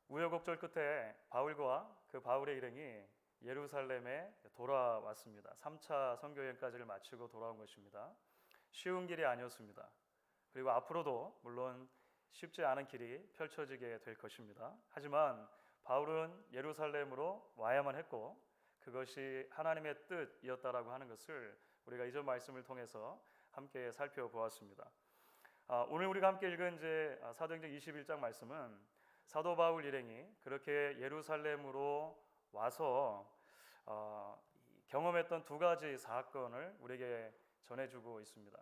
우여곡절 끝에 바울과 그 바울의 일행이 예루살렘에 돌아왔습니다. 3차 선교 여행까지를 마치고 돌아온 것입니다. 쉬운 길이 아니었습니다. 그리고 앞으로도 물론 쉽지 않은 길이 펼쳐지게 될 것입니다. 하지만 바울은 예루살렘으로 와야만 했고 그것이 하나님의 뜻이었다라고 하는 것을 우리가 이전 말씀을 통해서 함께 살펴보았습니다. 오늘 우리가 함께 읽은 이제 사도행전 21장 말씀은 사도 바울 일행이 그렇게 예루살렘으로 와서 경험했던 두 가지 사건을 우리에게 전해주고 있습니다.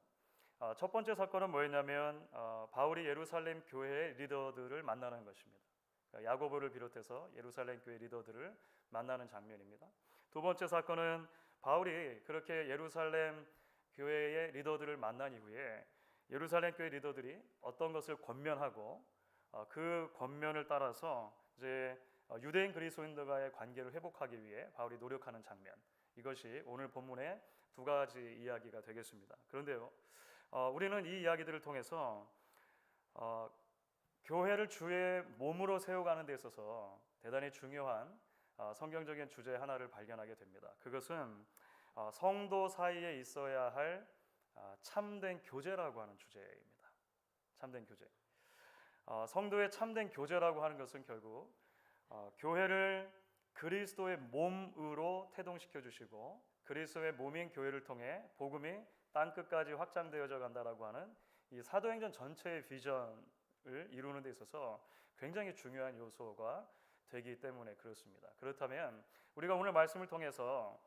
첫 번째 사건은 뭐였냐면 바울이 예루살렘 교회의 리더들을 만나는 것입니다. 그러니까 야고보를 비롯해서 예루살렘 교회 리더들을 만나는 장면입니다. 두 번째 사건은 바울이 그렇게 예루살렘 교회의 리더들을 만난 이후에 예루살렘 교회 리더들이 어떤 것을 권면하고 그 권면을 따라서 이제 유대인 그리스도인들과의 관계를 회복하기 위해 바울이 노력하는 장면, 이것이 오늘 본문의 두 가지 이야기가 되겠습니다. 그런데요, 우리는 이 이야기들을 통해서 교회를 주의 몸으로 세워가는 데 있어서 대단히 중요한 성경적인 주제 하나를 발견하게 됩니다. 그것은 성도 사이에 있어야 할 참된 교제라고 하는 주제입니다. 참된 교제. 성도의 참된 교제라고 하는 것은 결국 교회를 그리스도의 몸으로 태동시켜 주시고 그리스도의 몸인 교회를 통해 복음이 땅 끝까지 확장되어져 간다라고 하는 이 사도행전 전체의 비전을 이루는 데 있어서 굉장히 중요한 요소가 되기 때문에 그렇습니다. 그렇다면 우리가 오늘 말씀을 통해서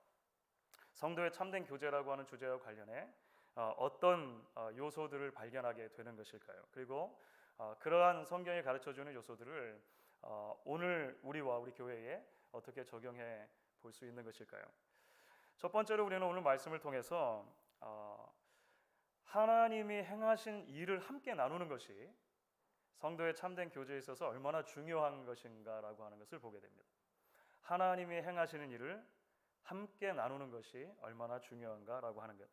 성도의 참된 교제라고 하는 주제와 관련해 어떤 요소들을 발견하게 되는 것일까요? 그리고 그러한 성경이 가르쳐주는 요소들을 오늘 우리와 우리 교회에 어떻게 적용해 볼 수 있는 것일까요? 첫 번째로 우리는 오늘 말씀을 통해서 하나님이 행하신 일을 함께 나누는 것이 성도의 참된 교제에 있어서 얼마나 중요한 것인가라고 하는 것을 보게 됩니다. 하나님이 행하시는 일을 함께 나누는 것이 얼마나 중요한가라고 하는 것.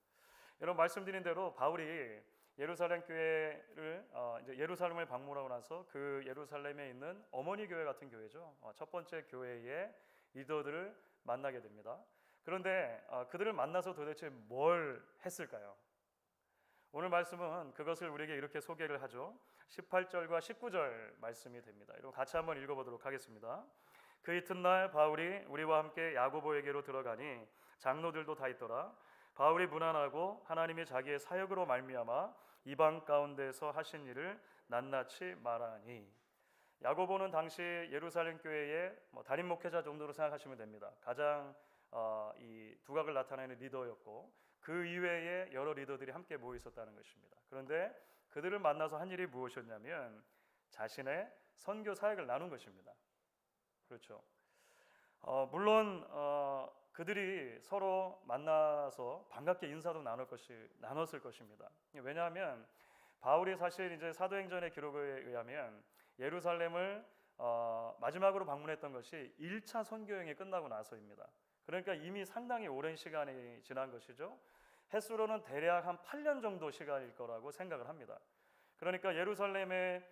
여러분 말씀드린 대로 바울이 예루살렘 교회를 이제 예루살렘을 방문하고 나서 그 예루살렘에 있는 어머니 교회 같은 교회죠. 첫 번째 교회의 리더들을 만나게 됩니다. 그런데 그들을 만나서 도대체 뭘 했을까요? 오늘 말씀은 그것을 우리에게 이렇게 소개를 하죠. 18절과 19절 말씀이 됩니다. 여러분 같이 한번 읽어보도록 하겠습니다. 그 이튿날 바울이 우리와 함께 야고보에게로 들어가니 장로들도 다 있더라. 바울이 무난하고 하나님이 자기의 사역으로 말미암아 이방 가운데서 하신 일을 낱낱이 말하니. 야고보는 당시 예루살렘 교회의 담임 목회자 정도로 생각하시면 됩니다. 가장 이 두각을 나타내는 리더였고 그 이외에 여러 리더들이 함께 모여 있었다는 것입니다. 그런데 그들을 만나서 한 일이 무엇이었냐면 자신의 선교 사역을 나눈 것입니다. 그렇죠. 물론 그들이 서로 만나서 반갑게 인사도 나눴을 것입니다. 왜냐하면 바울이 사실 이제 사도행전의 기록에 의하면 예루살렘을 마지막으로 방문했던 것이 1차 선교여행이 끝나고 나서입니다. 그러니까 이미 상당히 오랜 시간이 지난 것이죠. 횟수로는 대략 한 8년 정도 시간일 거라고 생각을 합니다. 그러니까 예루살렘의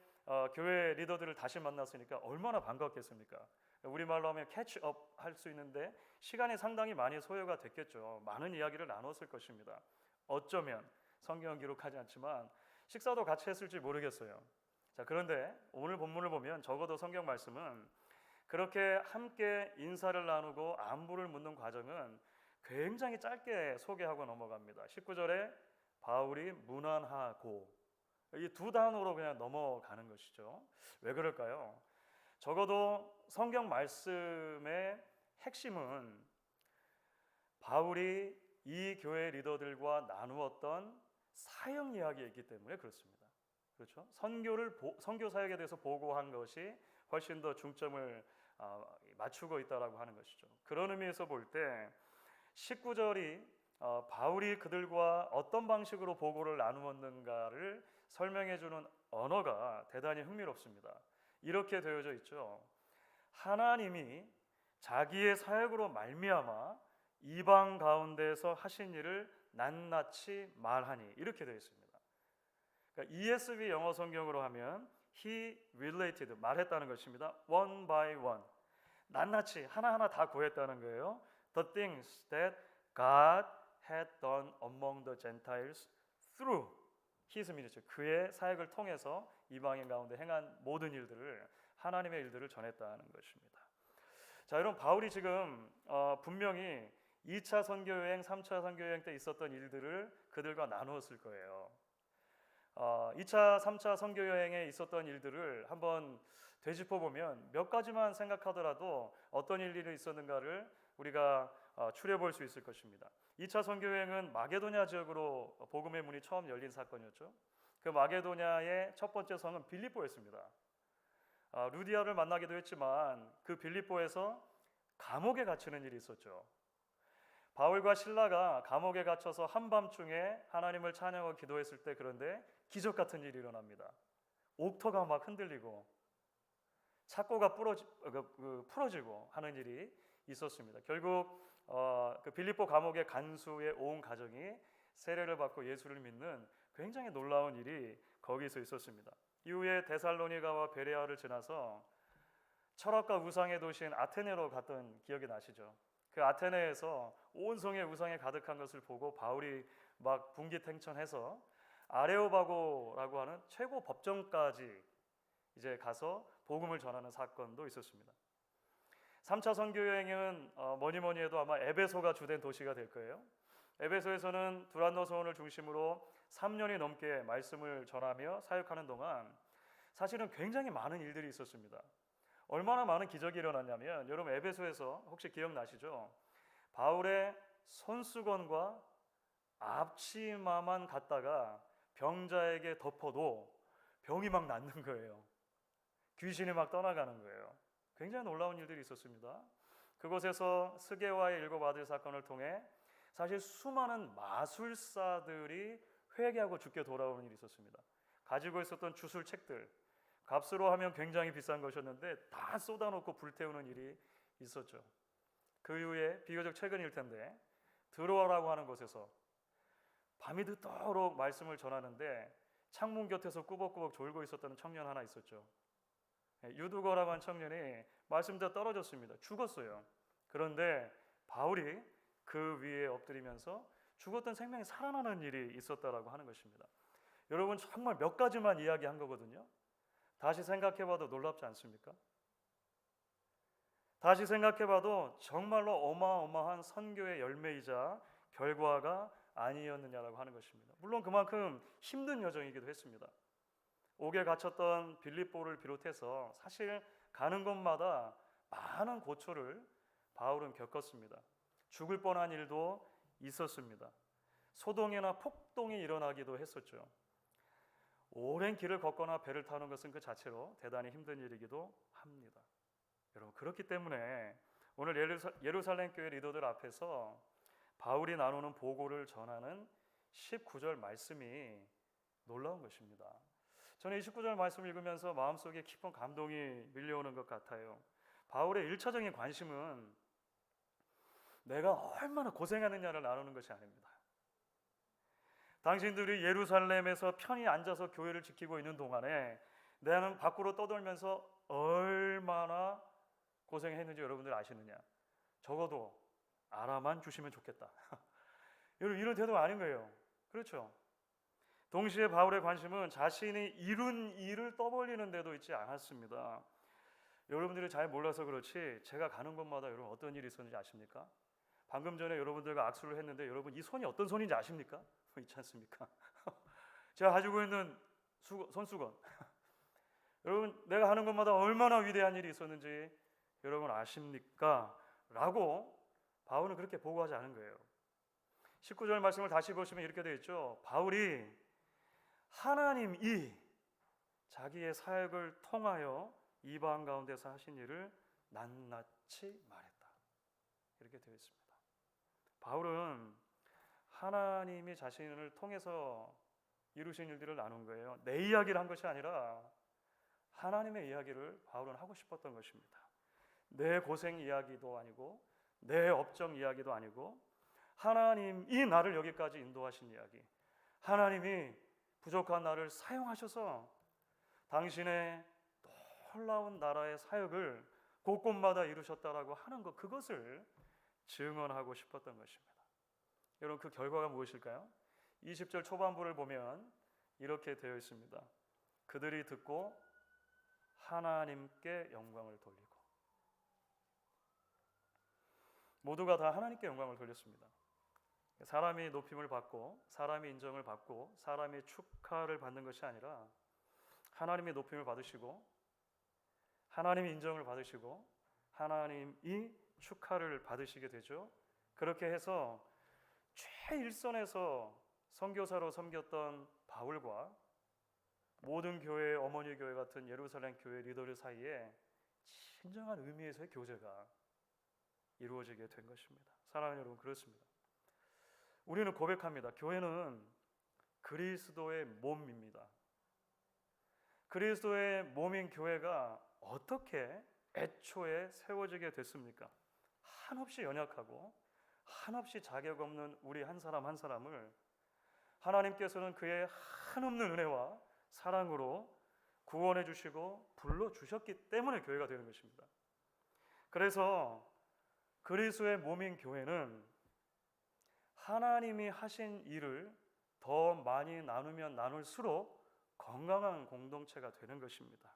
교회 리더들을 다시 만났으니까 얼마나 반갑겠습니까? 우리말로 하면 캐치업 할 수 있는데 시간이 상당히 많이 소요가 됐겠죠. 많은 이야기를 나눴을 것입니다. 어쩌면 성경은 기록하지 않지만 식사도 같이 했을지 모르겠어요. 자, 그런데 오늘 본문을 보면 적어도 성경 말씀은 그렇게 함께 인사를 나누고 안부를 묻는 과정은 굉장히 짧게 소개하고 넘어갑니다. 19절에 바울이 무난하고, 이 두 단어로 그냥 넘어가는 것이죠. 왜 그럴까요? 적어도 성경 말씀의 핵심은 바울이 이 교회 리더들과 나누었던 사역 이야기이기 때문에 그렇습니다. 그렇죠? 선교 사역에 대해서 보고한 것이 훨씬 더 중점을 맞추고 있다라고 하는 것이죠. 그런 의미에서 볼 때 19절이 바울이 그들과 어떤 방식으로 보고를 나누었는가를 설명해 주는 언어가 대단히 흥미롭습니다. 이렇게 되어져 있죠. 하나님이 자기의 사역으로 말미암아 이방 가운데서 하신 일을 낱낱이 말하니, 이렇게 되어 있습니다. 그러니까 ESV 영어 성경으로 하면 he related, 말했다는 것입니다. one by one, 낱낱이 하나하나 다 구했다는 거예요. The things that God had done among the Gentiles through his ministry, 그의 사역을 통해서 이방인 가운데 행한 모든 일들을, 하나님의 일들을 전했다는 것입니다. 자, 여러분, 바울이 지금 분명히 2차 선교 여행, 3차 선교 여행 때 있었던 일들을 그들과 나누었을 거예요. 2차, 3차 선교 여행에 있었던 일들을 한번 되짚어 보면 몇 가지만 생각하더라도 어떤 일들이 있었는가를 우리가 추려볼 수 있을 것입니다. 2차 선교 여행은 마게도냐 지역으로 복음의 문이 처음 열린 사건이었죠. 그 마게도냐의 첫 번째 성은 빌립보였습니다. 루디아를 만나기도 했지만 그 빌립보에서 감옥에 갇히는 일이 있었죠. 바울과 실라가 감옥에 갇혀서 한밤중에 하나님을 찬양하고 기도했을 때, 그런데 기적 같은 일이 일어납니다. 옥터가 막 흔들리고 착고가 풀어지고 하는 일이 있었습니다. 결국 그 빌립보 감옥의 간수의 온 가정이 세례를 받고 예수를 믿는 굉장히 놀라운 일이 거기서 있었습니다. 이후에 데살로니가와 베레아를 지나서 철학과 우상의 도시인 아테네로 갔던 기억이 나시죠? 그 아테네에서 온 성에 우상이 가득한 것을 보고 바울이 막 분기탱천해서 아레오바고라고 하는 최고 법정까지 이제 가서 복음을 전하는 사건도 있었습니다. 3차 선교 여행은 뭐니 해도 아마 에베소가 주된 도시가 될 거예요. 에베소에서는 두란노 서원을 중심으로 3년이 넘게 말씀을 전하며 사역하는 동안 사실은 굉장히 많은 일들이 있었습니다. 얼마나 많은 기적이 일어났냐면, 여러분 에베소에서 혹시 기억나시죠? 바울의 손수건과 앞치마만 갖다가 병자에게 덮어도 병이 막 낫는 거예요. 귀신이 막 떠나가는 거예요. 굉장히 놀라운 일들이 있었습니다. 그곳에서 스게와의 7 아들 사건을 통해 사실 수많은 마술사들이 회개하고 죽게 돌아오는 일이 있었습니다. 가지고 있었던 주술책들, 값으로 하면 굉장히 비싼 것이었는데 다 쏟아놓고 불태우는 일이 있었죠. 그 이후에 비교적 최근일 텐데 드로아라고 하는 곳에서 밤이 늦도록 말씀을 전하는데 창문 곁에서 꾸벅꾸벅 졸고 있었던 청년 하나 있었죠. 유두거라고 한 청년이 말씀 듣다 떨어졌습니다. 죽었어요. 그런데 바울이 그 위에 엎드리면서 죽었던 생명이 살아나는 일이 있었다라고 하는 것입니다. 여러분, 정말 몇 가지만 이야기한 거거든요. 다시 생각해봐도 놀랍지 않습니까? 다시 생각해봐도 정말로 어마어마한 선교의 열매이자 결과가 아니었느냐라고 하는 것입니다. 물론 그만큼 힘든 여정이기도 했습니다. 옥에 갇혔던 빌립보를 비롯해서 사실 가는 곳마다 많은 고초를 바울은 겪었습니다. 죽을 뻔한 일도 있었습니다. 소동이나 폭동이 일어나기도 했었죠. 오랜 길을 걷거나 배를 타는 것은 그 자체로 대단히 힘든 일이기도 합니다. 여러분, 그렇기 때문에 오늘 예루살렘 교회 리더들 앞에서 바울이 나누는 보고를 전하는 19절 말씀이 놀라운 것입니다. 저는 29절 말씀을 읽으면서 마음속에 깊은 감동이 밀려오는 것 같아요. 바울의 1차적인 관심은 내가 얼마나 고생하느냐를 나누는 것이 아닙니다. 당신들이 예루살렘에서 편히 앉아서 교회를 지키고 있는 동안에 나는 밖으로 떠돌면서 얼마나 고생했는지 여러분들 아시느냐? 적어도 알아만 주시면 좋겠다. 여러분, 이런 태도가 아닌 거예요. 그렇죠? 동시에 바울의 관심은 자신이 이룬 일을 떠벌리는 데도 있지 않았습니다. 여러분들이 잘 몰라서 그렇지 제가 가는 곳마다 여러분 어떤 일이 있었는지 아십니까? 방금 전에 여러분들과 악수를 했는데 여러분 이 손이 어떤 손인지 아십니까? 있지 않습니까? 제가 가지고 있는 손수건 여러분, 내가 하는 것마다 얼마나 위대한 일이 있었는지 여러분 아십니까? 라고 바울은 그렇게 보고하지 않은 거예요. 19절 말씀을 다시 보시면 이렇게 되어 있죠. 바울이 하나님이 자기의 사역을 통하여 이방 가운데서 하신 일을 낱낱이 말했다. 이렇게 되어 있습니다. 바울은 하나님이 자신을 통해서 이루신 일들을 나눈 거예요. 내 이야기를 한 것이 아니라 하나님의 이야기를 바울은 하고 싶었던 것입니다. 내 고생 이야기도 아니고 내 업적 이야기도 아니고 하나님이 나를 여기까지 인도하신 이야기, 하나님이 부족한 나를 사용하셔서 당신의 놀라운 나라의 사역을 곳곳마다 이루셨다라고 하는 것, 그것을 증언하고 싶었던 것입니다. 여러분, 그 결과가 무엇일까요? 20절 초반부를 보면 이렇게 되어 있습니다. 그들이 듣고 하나님께 영광을 돌리고. 모두가 다 하나님께 영광을 돌렸습니다. 사람이 높임을 받고 사람이 인정을 받고 사람이 축하를 받는 것이 아니라 하나님이 높임을 받으시고 하나님이 인정을 받으시고 하나님이 축하를 받으시게 되죠. 그렇게 해서 최일선에서 선교사로 섬겼던 바울과 모든 교회의 어머니 교회 같은 예루살렘 교회 리더들 사이에 진정한 의미에서의 교제가 이루어지게 된 것입니다. 사랑하는 여러분, 그렇습니다. 우리는 고백합니다. 교회는 그리스도의 몸입니다. 그리스도의 몸인 교회가 어떻게 애초에 세워지게 됐습니까? 한없이 연약하고 한없이 자격 없는 우리 한 사람 한 사람을 하나님께서는 그의 한없는 은혜와 사랑으로 구원해 주시고 불러주셨기 때문에 교회가 되는 것입니다. 그래서 그리스도의 몸인 교회는 하나님이 하신 일을 더 많이 나누면 나눌수록 건강한 공동체가 되는 것입니다.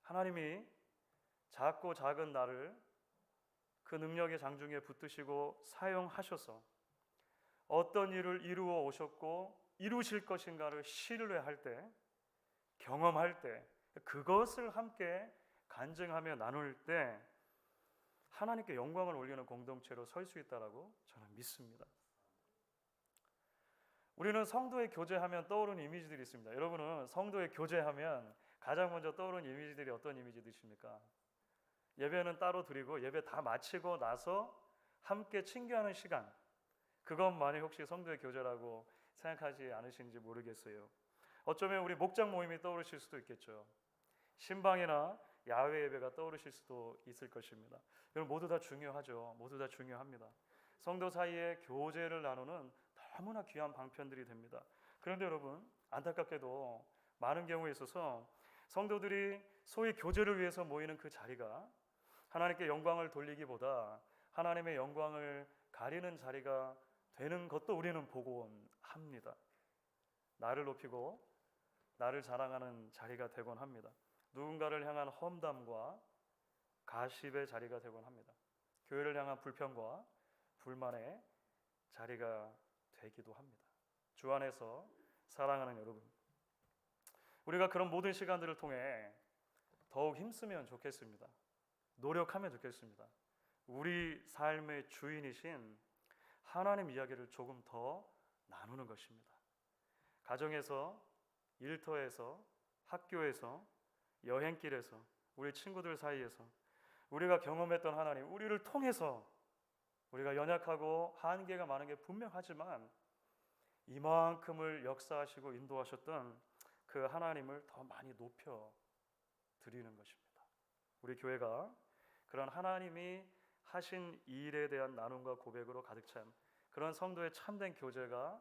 하나님이 작고 작은 나를 그 능력의 장중에 붙드시고 사용하셔서 어떤 일을 이루어 오셨고 이루실 것인가를 신뢰할 때, 경험할 때, 그것을 함께 간증하며 나눌 때 하나님께 영광을 올리는 공동체로 설 수 있다라고 저는 믿습니다. 우리는 성도의 교제하면 떠오르는 이미지들이 있습니다. 여러분은 성도의 교제하면 가장 먼저 떠오르는 이미지들이 어떤 이미지들이십니까? 예배는 따로 드리고 예배 다 마치고 나서 함께 친교하는 시간, 그것만이 혹시 성도의 교제라고 생각하지 않으신지 모르겠어요. 어쩌면 우리 목장 모임이 떠오르실 수도 있겠죠. 신방이나 야외 예배가 떠오르실 수도 있을 것입니다. 여러분, 모두 다 중요하죠. 모두 다 중요합니다. 성도 사이에 교제를 나누는 너무나 귀한 방편들이 됩니다. 그런데 여러분, 안타깝게도 많은 경우에 있어서 성도들이 소위 교제를 위해서 모이는 그 자리가 하나님께 영광을 돌리기보다 하나님의 영광을 가리는 자리가 되는 것도 우리는 보곤 합니다. 나를 높이고 나를 자랑하는 자리가 되곤 합니다. 누군가를 향한 험담과 가십의 자리가 되곤 합니다. 교회를 향한 불평과 불만의 자리가 되기도 합니다. 주 안에서 사랑하는 여러분, 우리가 그런 모든 시간들을 통해 더욱 힘쓰면 좋겠습니다. 노력하면 좋겠습니다. 우리 삶의 주인이신 하나님 이야기를 조금 더 나누는 것입니다. 가정에서, 일터에서, 학교에서, 여행길에서, 우리 친구들 사이에서 우리가 경험했던 하나님, 우리를 통해서 우리가 연약하고 한계가 많은 게 분명하지만 이만큼을 역사하시고 인도하셨던 그 하나님을 더 많이 높여 드리는 것입니다. 우리 교회가 그런 하나님이 하신 일에 대한 나눔과 고백으로 가득 찬 그런 성도의 참된 교제가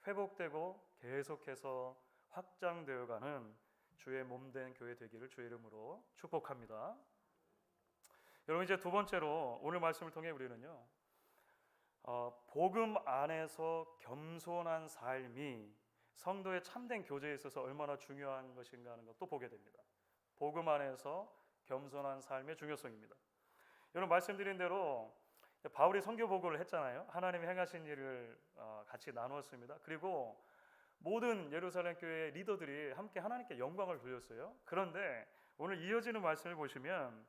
회복되고 계속해서 확장되어가는 주의 몸된 교회 되기를 주의 이름으로 축복합니다. 여러분, 이제 두 번째로 오늘 말씀을 통해 우리는요, 복음 안에서 겸손한 삶이 성도의 참된 교제에 있어서 얼마나 중요한 것인가 하는 것도 보게 됩니다. 복음 안에서 겸손한 삶의 중요성입니다. 여러분, 말씀드린 대로 바울이 선교 보고를 했잖아요. 하나님이 행하신 일을 같이 나누었습니다. 그리고 모든 예루살렘 교회 리더들이 함께 하나님께 영광을 돌렸어요. 그런데 오늘 이어지는 말씀을 보시면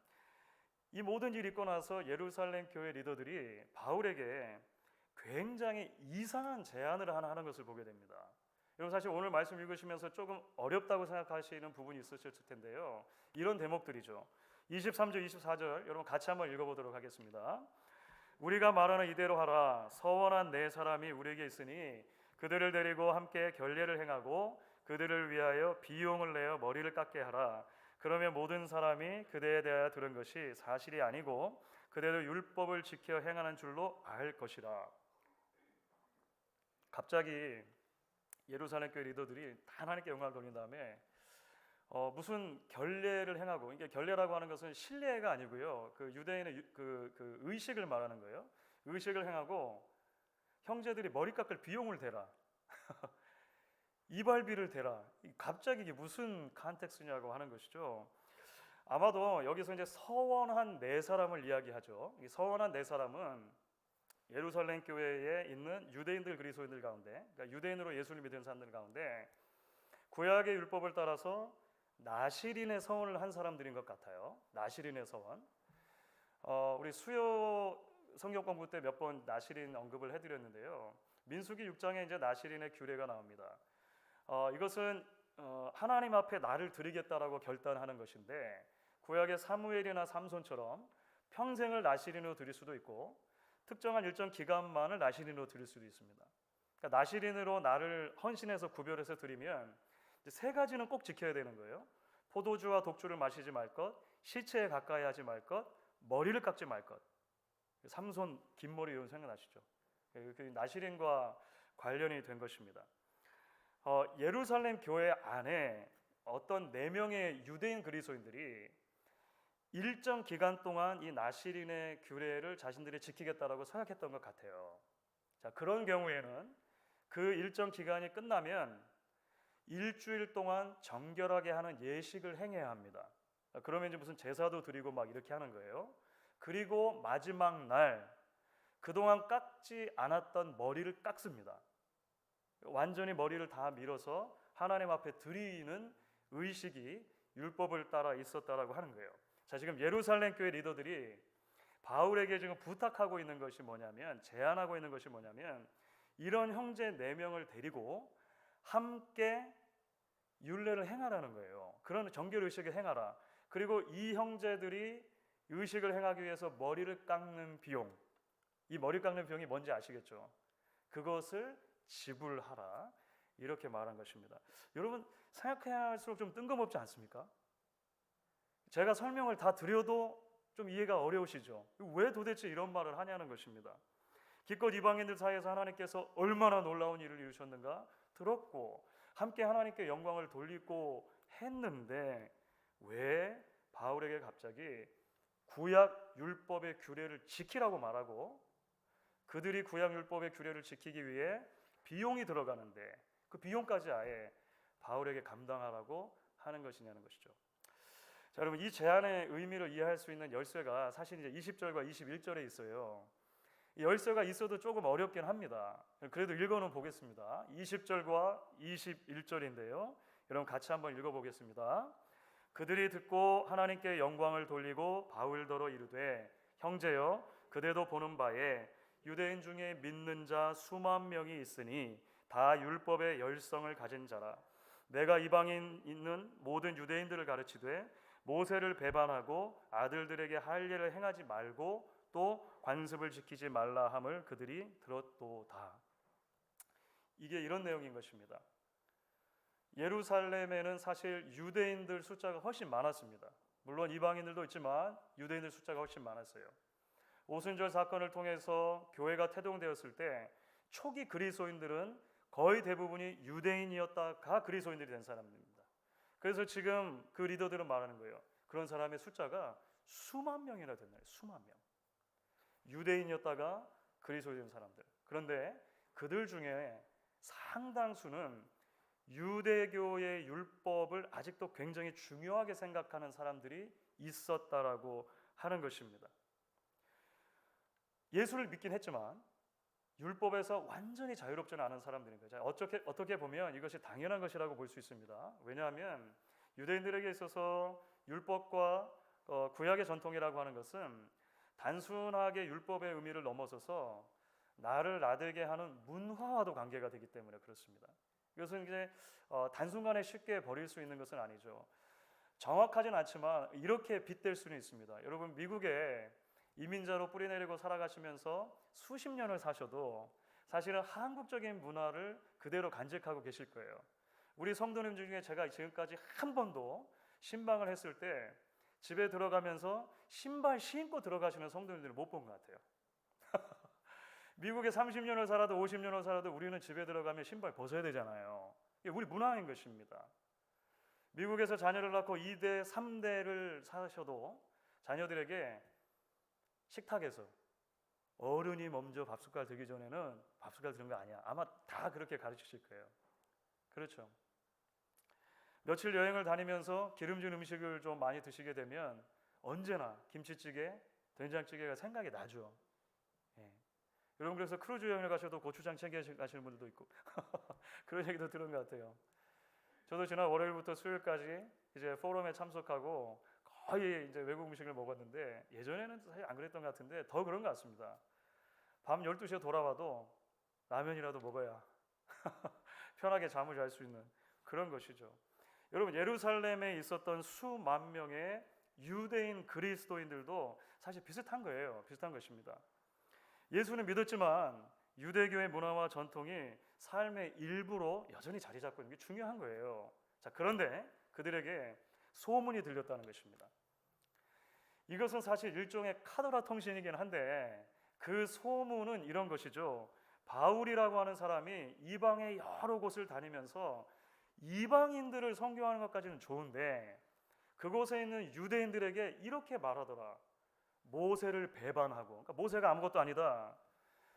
이 모든 일이 있고 나서 예루살렘 교회 리더들이 바울에게 굉장히 이상한 제안을 하는 것을 보게 됩니다. 여러분, 사실 오늘 말씀 읽으시면서 조금 어렵다고 생각하시는 부분이 있으실 텐데요. 이런 대목들이죠. 23절, 24절 여러분 같이 한번 읽어보도록 하겠습니다. 우리가 말하는 이대로 하라. 서원한 네 사람이 우리에게 있으니 그들을 데리고 함께 결례를 행하고 그들을 위하여 비용을 내어 머리를 깎게 하라. 그러면 모든 사람이 그대에 대하여 들은 것이 사실이 아니고 그대도 율법을 지켜 행하는 줄로 알 것이라. 갑자기 예루살렘 교회 리더들이 다 하나님께 영광을 돌린 다음에 무슨 결례를 행하고, 이게 결례라고 하는 것은 신례가 아니고요, 그 유대인의 그 의식을 말하는 거예요. 의식을 행하고 형제들이 머리 깎을 비용을 대라, 이발비를 대라. 갑자기 이게 무슨 컨텍스냐고 하는 것이죠. 아마도 여기서 이제 서원한 네 사람을 이야기하죠. 이 서원한 네 사람은 예루살렘 교회에 있는 유대인들, 그리스도인들 가운데, 그러니까 유대인으로 예수를 믿은 사람들 가운데 구약의 율법을 따라서 나시린의 서원을 한 사람들인 것 같아요. 나시린의 서원. 우리 수요 성경 공부 때 몇 번 나시린 언급을 해드렸는데요. 민수기 6장에 이제 나시린의 규례가 나옵니다. 이것은 하나님 앞에 나를 드리겠다라고 결단하는 것인데, 구약의 사무엘이나 삼손처럼 평생을 나시린으로 드릴 수도 있고 특정한 일정 기간만을 나시린으로 드릴 수도 있습니다. 그러니까 나시린으로 나를 헌신해서 구별해서 드리면 이제 세 가지는 꼭 지켜야 되는 거예요. 포도주와 독주를 마시지 말 것, 시체에 가까이 하지 말 것, 머리를 깎지 말 것. 삼손 긴 머리 이런 생각나시죠? 그 나시린과 관련이 된 것입니다. 예루살렘 교회 안에 어떤 4명의 유대인 그리스도인들이 일정 기간 동안 이 나시린의 규례를 자신들이 지키겠다라고 생각했던 것 같아요. 자, 그런 경우에는 그 일정 기간이 끝나면 일주일 동안 정결하게 하는 예식을 행해야 합니다. 그러면 이제 무슨 제사도 드리고 막 이렇게 하는 거예요. 그리고 마지막 날 그동안 깎지 않았던 머리를 깎습니다. 완전히 머리를 다 밀어서 하나님 앞에 드리는 의식이 율법을 따라 있었다라고 하는 거예요. 자, 지금 예루살렘 교회 리더들이 바울에게 지금 부탁하고 있는 것이 뭐냐면, 제안하고 있는 것이 뭐냐면, 이런 형제 4명을 데리고 함께 율례를 행하라는 거예요. 그런 정결 의식을 행하라. 그리고 이 형제들이 의식을 행하기 위해서 머리를 깎는 비용, 이 머리 깎는 비용이 뭔지 아시겠죠? 그것을 지불하라, 이렇게 말한 것입니다. 여러분, 생각해야 할수록 좀 뜬금없지 않습니까? 제가 설명을 다 드려도 좀 이해가 어려우시죠? 왜 도대체 이런 말을 하냐는 것입니다. 기껏 이방인들 사이에서 하나님께서 얼마나 놀라운 일을 이루셨는가 들었고 함께 하나님께 영광을 돌리고 했는데, 왜 바울에게 갑자기 구약 율법의 규례를 지키라고 말하고, 그들이 구약 율법의 규례를 지키기 위해 비용이 들어가는데 그 비용까지 아예 바울에게 감당하라고 하는 것이냐는 것이죠. 자, 여러분, 이 제안의 의미를 이해할 수 있는 열쇠가 사실 이제 20절과 21절에 있어요. 이 열쇠가 있어도 조금 어렵긴 합니다. 그래도 읽어는 보겠습니다. 20절과 21절인데요. 여러분 같이 한번 읽어보겠습니다. 그들이 듣고 하나님께 영광을 돌리고 바울더러 이르되, 형제여, 그대도 보는 바에 유대인 중에 믿는 자 수만 명이 있으니 다 율법의 열성을 가진 자라. 내가 이방인 있는 모든 유대인들을 가르치되 모세를 배반하고 아들들에게 할례를 행하지 말고 또 관습을 지키지 말라 함을 그들이 들었도다. 이게 이런 내용인 것입니다. 예루살렘에는 사실 유대인들 숫자가 훨씬 많았습니다. 물론 이방인들도 있지만 유대인들 숫자가 훨씬 많았어요. 오순절 사건을 통해서 교회가 태동되었을 때 초기 그리스도인들은 거의 대부분이 유대인이었다가 그리스도인들이 된 사람들입니다. 그래서 지금 그 리더들은 말하는 거예요. 그런 사람의 숫자가 수만 명이나 됐나요? 수만 명. 유대인이었다가 그리스도인 된 사람들. 그런데 그들 중에 상당수는 유대교의 율법을 아직도 굉장히 중요하게 생각하는 사람들이 있었다라고 하는 것입니다. 예수를 믿긴 했지만 율법에서 완전히 자유롭지는 않은 사람들인 거죠. 어떻게 보면 이것이 당연한 것이라고 볼 수 있습니다. 왜냐하면 유대인들에게 있어서 율법과 구약의 전통이라고 하는 것은 단순하게 율법의 의미를 넘어서서 나를 나되게 하는 문화와도 관계가 되기 때문에 그렇습니다. 이것은 이제 단순간에 쉽게 버릴 수 있는 것은 아니죠. 정확하진 않지만 이렇게 빗댈 수는 있습니다. 여러분, 미국에 이민자로 뿌리내리고 살아가시면서 수십 년을 사셔도 사실은 한국적인 문화를 그대로 간직하고 계실 거예요. 우리 성도님 중에 제가 지금까지 한 번도 신방을 했을 때 집에 들어가면서 신발 신고 들어가시는 성도님들을 못 본 것 같아요. 미국에 30년을 살아도 50년을 살아도 우리는 집에 들어가면 신발 벗어야 되잖아요. 이게 우리 문화인 것입니다. 미국에서 자녀를 낳고 2대, 3대를 사셔도 자녀들에게 식탁에서 어른이 먼저 밥숟갈 들기 전에는 밥숟갈 드는 거 아니야. 아마 다 그렇게 가르치실 거예요. 그렇죠. 며칠 여행을 다니면서 기름진 음식을 좀 많이 드시게 되면 언제나 김치찌개, 된장찌개가 생각이 나죠. 예. 여러분 그래서 크루즈 여행을 가셔도 고추장 챙겨 가시는 분들도 있고 그런 얘기도 들은 것 같아요. 저도 지난 월요일부터 수요일까지 이제 포럼에 참석하고 거의 이제 외국 음식을 먹었는데 예전에는 사실 안 그랬던 것 같은데 더 그런 것 같습니다. 밤 12시에 돌아와도 라면이라도 먹어야 편하게 잠을 잘 수 있는 그런 것이죠. 여러분 예루살렘에 있었던 수만 명의 유대인 그리스도인들도 사실 비슷한 거예요. 비슷한 것입니다. 예수는 믿었지만 유대교의 문화와 전통이 삶의 일부로 여전히 자리 잡고 있는 게 중요한 거예요. 자, 그런데 그들에게 소문이 들렸다는 것입니다. 이것은 사실 일종의 카더라 통신이긴 한데 그 소문은 이런 것이죠. 바울이라고 하는 사람이 이방의 여러 곳을 다니면서 이방인들을 선교하는 것까지는 좋은데 그곳에 있는 유대인들에게 이렇게 말하더라. 모세를 배반하고, 그러니까 모세가 아무것도 아니다.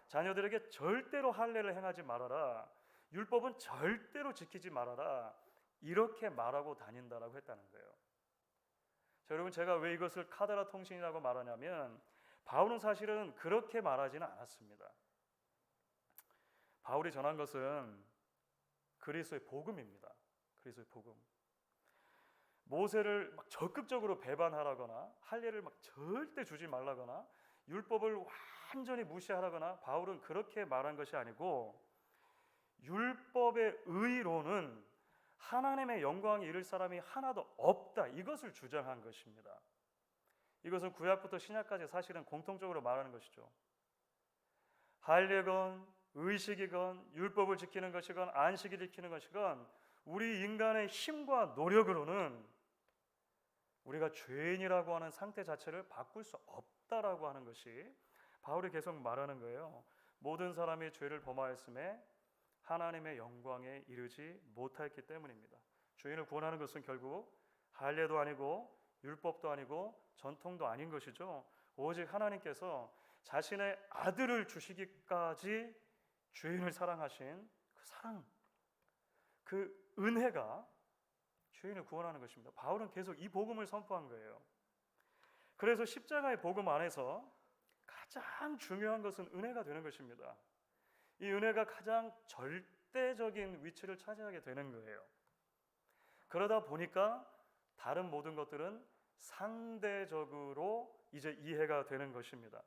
자녀들에게 절대로 할례를 행하지 말아라. 율법은 절대로 지키지 말아라. 이렇게 말하고 다닌다라고 했다는 거예요. 자, 여러분 제가 왜 이것을 카더라 통신이라고 말하냐면 바울은 사실은 그렇게 말하지는 않았습니다. 바울이 전한 것은 그리스도의 복음입니다. 그리스도의 복음. 모세를 막 적극적으로 배반하라거나 할례를 막 절대 주지 말라거나 율법을 완전히 무시하라거나 바울은 그렇게 말한 것이 아니고 율법의 의로는 하나님의 영광에 이를 사람이 하나도 없다. 이것을 주장한 것입니다. 이것은 구약부터 신약까지 사실은 공통적으로 말하는 것이죠. 할례건 의식이건 율법을 지키는 것이건 안식을 지키는 것이건 우리 인간의 힘과 노력으로는 우리가 죄인이라고 하는 상태 자체를 바꿀 수 없다라고 하는 것이 바울이 계속 말하는 거예요. 모든 사람이 죄를 범하였음에 하나님의 영광에 이르지 못했기 때문입니다. 죄인을 구원하는 것은 결국 할례도 아니고 율법도 아니고 전통도 아닌 것이죠. 오직 하나님께서 자신의 아들을 주시기까지 죄인을 사랑하신 그 사랑, 그 은혜가 죄인을 구원하는 것입니다. 바울은 계속 이 복음을 선포한 거예요. 그래서 십자가의 복음 안에서 가장 중요한 것은 은혜가 되는 것입니다. 이 은혜가 가장 절대적인 위치를 차지하게 되는 거예요. 그러다 보니까 다른 모든 것들은 상대적으로 이제 이해가 되는 것입니다.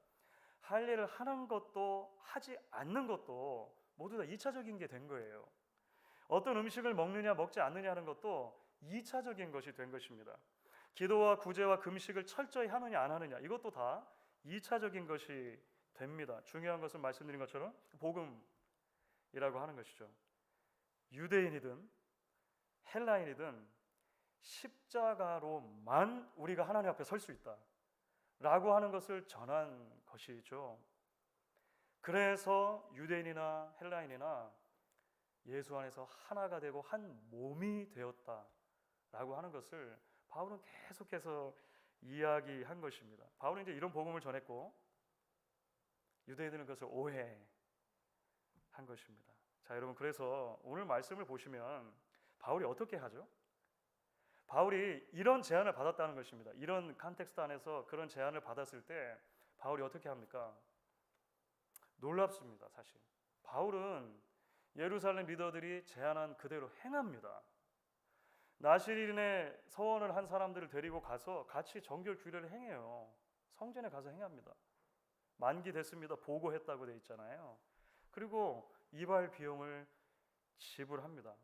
할례를 하는 것도 하지 않는 것도 모두 다 2차적인 게 된 거예요. 어떤 음식을 먹느냐 먹지 않느냐 하는 것도 2차적인 것이 된 것입니다. 기도와 구제와 금식을 철저히 하느냐 안 하느냐 이것도 다 2차적인 것이 됩니다. 중요한 것은 말씀드린 것처럼 복음이라고 하는 것이죠. 유대인이든 헬라인이든 십자가로만 우리가 하나님 앞에 설 수 있다 라고 하는 것을 전한 것이죠. 그래서 유대인이나 헬라인이나 예수 안에서 하나가 되고 한 몸이 되었다라고 하는 것을 바울은 계속해서 이야기한 것입니다. 바울은 이제 이런 복음을 전했고 유대인들은 그것을 오해한 것입니다. 자, 여러분 그래서 오늘 말씀을 보시면 바울이 어떻게 하죠? 바울이 이런 제안을 받았다는 것입니다. 이런 컨텍스트 안에서 그런 제안을 받았을 때 바울이 어떻게 합니까? 놀랍습니다. 사실 바울은 예루살렘 리더들이 제안한 그대로 행합니다. 나시린의 서원을 한 사람들을 데리고 가서 같이 정결 규례를 행해요. 성전에 가서 행합니다. 만기 됐습니다. 보고했다고 돼 있잖아요. 그리고 이발 비용을 지불합니다.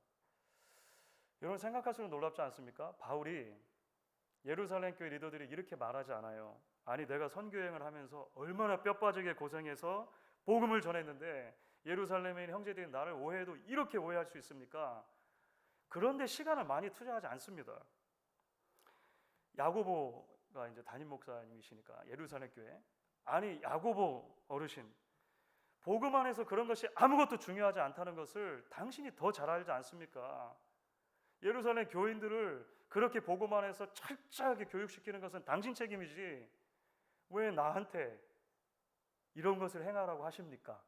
여러분 생각할수록 놀랍지 않습니까? 바울이 예루살렘 교회 리더들이 이렇게 말하지 않아요. 아니 내가 선교여행을 하면서 얼마나 뼈빠지게 고생해서 복음을 전했는데 예루살렘에 있는 형제들이 나를 오해해도 이렇게 오해할 수 있습니까? 그런데 시간을 많이 투자하지 않습니다. 야고보가 이제 담임 목사님이시니까 예루살렘 교회 아니 야고보 어르신 복음 안에서 그런 것이 아무것도 중요하지 않다는 것을 당신이 더 잘 알지 않습니까? 예루살렘 교인들을 그렇게 복음 안에서 철저하게 교육시키는 것은 당신 책임이지 왜 나한테 이런 것을 행하라고 하십니까?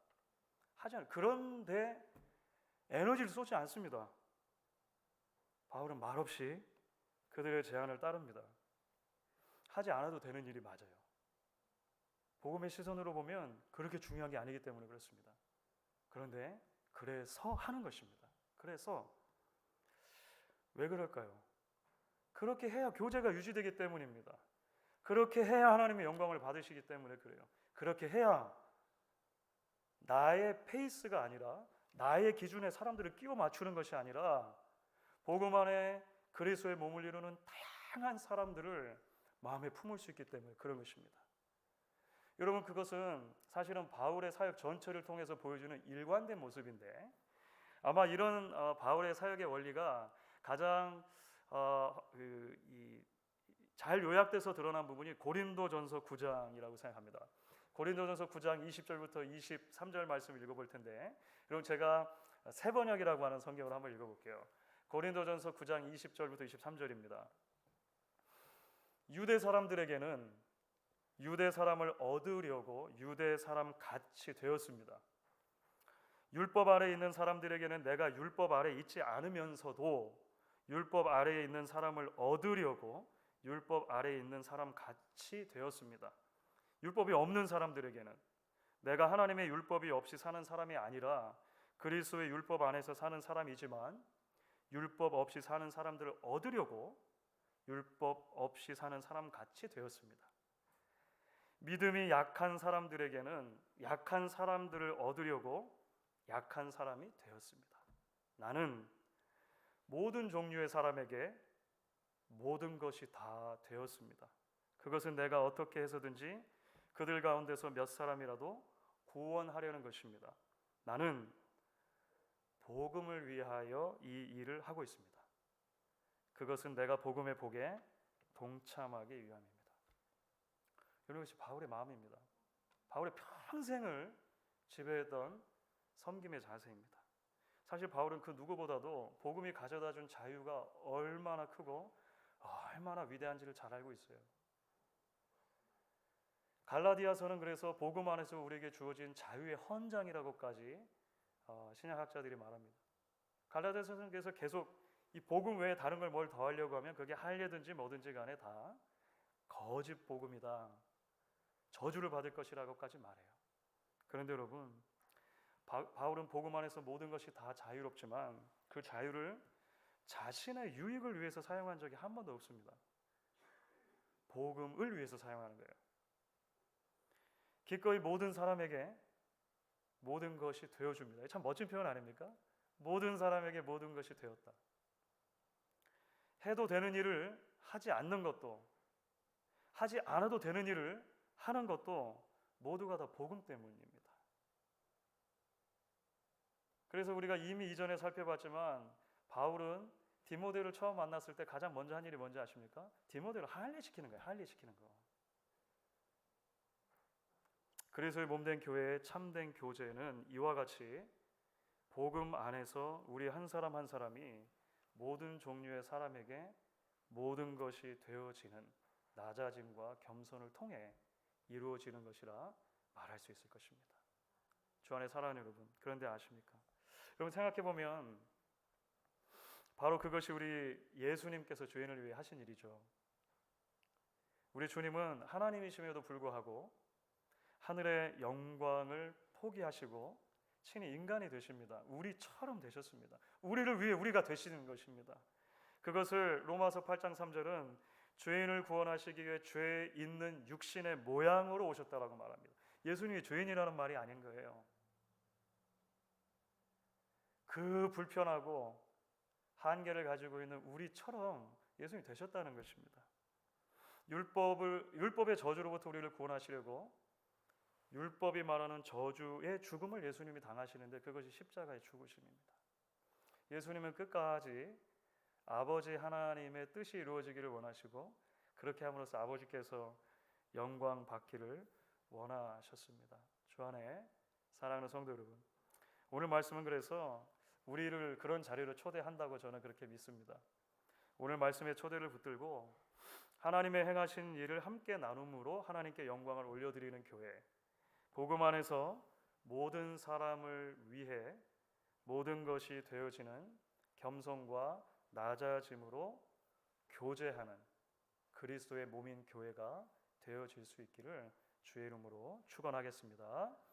하지 않아요. 그런데 에너지를 쏟지 않습니다. 바울은 말없이 그들의 제안을 따릅니다. 하지 않아도 되는 일이 맞아요. 복음의 시선으로 보면 그렇게 중요한 게 아니기 때문에 그렇습니다. 그런데 그래서 하는 것입니다. 그래서 왜 그럴까요? 그렇게 해야 교제가 유지되기 때문입니다. 그렇게 해야 하나님의 영광을 받으시기 때문에 그래요. 그렇게 해야 나의 페이스가 아니라 나의 기준에 사람들을 끼워 맞추는 것이 아니라 복음 안에 그리스도의 몸을 이루는 다양한 사람들을 마음에 품을 수 있기 때문에 그런 것입니다. 여러분, 그것은 사실은 바울의 사역 전체를 통해서 보여주는 일관된 모습인데 아마 이런 바울의 사역의 원리가 가장 잘 요약돼서 드러난 부분이 고린도전서 9장이라고 생각합니다. 고린도전서 9장 20절부터 23절 말씀을 읽어볼 텐데 여러분, 제가 세번역이라고 하는 성경을 한번 읽어볼게요. 고린도전서 9장 20절부터 23절입니다. 유대 사람들에게는 유대 사람을 얻으려고 유대 사람 같이 되었습니다. 율법 아래에 있는 사람들에게는 내가 율법 아래에 있지 않으면서도 율법 아래에 있는 사람을 얻으려고 율법 아래에 있는 사람 같이 되었습니다. 율법이 없는 사람들에게는 내가 하나님의 율법이 없이 사는 사람이 아니라 그리스도의 율법 안에서 사는 사람이지만 율법 없이 사는 사람들을 얻으려고 율법 없이 사는 사람 같이 되었습니다. 믿음이 약한 사람들에게는 약한 사람들을 얻으려고 약한 사람이 되었습니다. 나는 모든 종류의 사람에게 모든 것이 다 되었습니다. 그것은 내가 어떻게 해서든지 그들 가운데서 몇 사람이라도 구원하려는 것입니다. 나는 복음을 위하여 이 일을 하고 있습니다. 그것은 내가 복음의 복에 동참하기 위함입니다. 여러분, 이것이 바울의 마음입니다. 바울의 평생을 지배했던 섬김의 자세입니다. 사실 바울은 그 누구보다도 복음이 가져다준 자유가 얼마나 크고 얼마나 위대한지를 잘 알고 있어요. 갈라디아서는 그래서 복음 안에서 우리에게 주어진 자유의 헌장이라고까지 신약학자들이 말합니다. 갈라디아서는 그래서 계속 이 복음 외에 다른 걸 뭘 더 하려고 하면 그게 할례든지 뭐든지 간에 다 거짓 복음이다, 저주를 받을 것이라고까지 말해요. 그런데 여러분, 바울은 복음 안에서 모든 것이 다 자유롭지만 그 자유를 자신의 유익을 위해서 사용한 적이 한 번도 없습니다. 복음을 위해서 사용하는 거예요. 기꺼이 모든 사람에게 모든 것이 되어줍니다. 참 멋진 표현 아닙니까? 모든 사람에게 모든 것이 되었다. 해도 되는 일을 하지 않는 것도, 하지 않아도 되는 일을 하는 것도 모두가 다 복음 때문입니다. 그래서 우리가 이미 이전에 살펴봤지만 바울은 디모데를 처음 만났을 때 가장 먼저 한 일이 뭔지 아십니까? 디모데를 할례시키는 거예요. 할례시키는 거. 그리스도의 몸된 교회의 참된 교제는 이와 같이 복음 안에서 우리 한 사람 한 사람이 모든 종류의 사람에게 모든 것이 되어지는 낮아짐과 겸손을 통해 이루어지는 것이라 말할 수 있을 것입니다. 주 안에 사랑하는 여러분, 그런데 아십니까? 여러분, 생각해보면 바로 그것이 우리 예수님께서 죄인을 위해 하신 일이죠. 우리 주님은 하나님이심에도 불구하고 하늘의 영광을 포기하시고 친히 인간이 되십니다. 우리처럼 되셨습니다. 우리를 위해 우리가 되시는 것입니다. 그것을 로마서 8장 3절은 죄인을 구원하시기 위해 죄 있는 육신의 모양으로 오셨다라고 말합니다. 예수님이 죄인이라는 말이 아닌 거예요. 그 불편하고 한계를 가지고 있는 우리처럼 예수님이 되셨다는 것입니다. 율법의 저주로부터 우리를 구원하시려고 율법이 말하는 저주의 죽음을 예수님이 당하시는데 그것이 십자가의 죽으심입니다. 예수님은 끝까지 아버지 하나님의 뜻이 이루어지기를 원하시고 그렇게 함으로써 아버지께서 영광 받기를 원하셨습니다. 주 안에 사랑하는 성도 여러분, 오늘 말씀은 그래서 우리를 그런 자리로 초대한다고 저는 그렇게 믿습니다. 오늘 말씀의 초대를 붙들고 하나님의 행하신 일을 함께 나눔으로 하나님께 영광을 올려드리는 교회, 복음 안에서 모든 사람을 위해 모든 것이 되어지는 겸손과 낮아짐으로 교제하는 그리스도의 몸인 교회가 되어질 수 있기를 주의 이름으로 축원하겠습니다.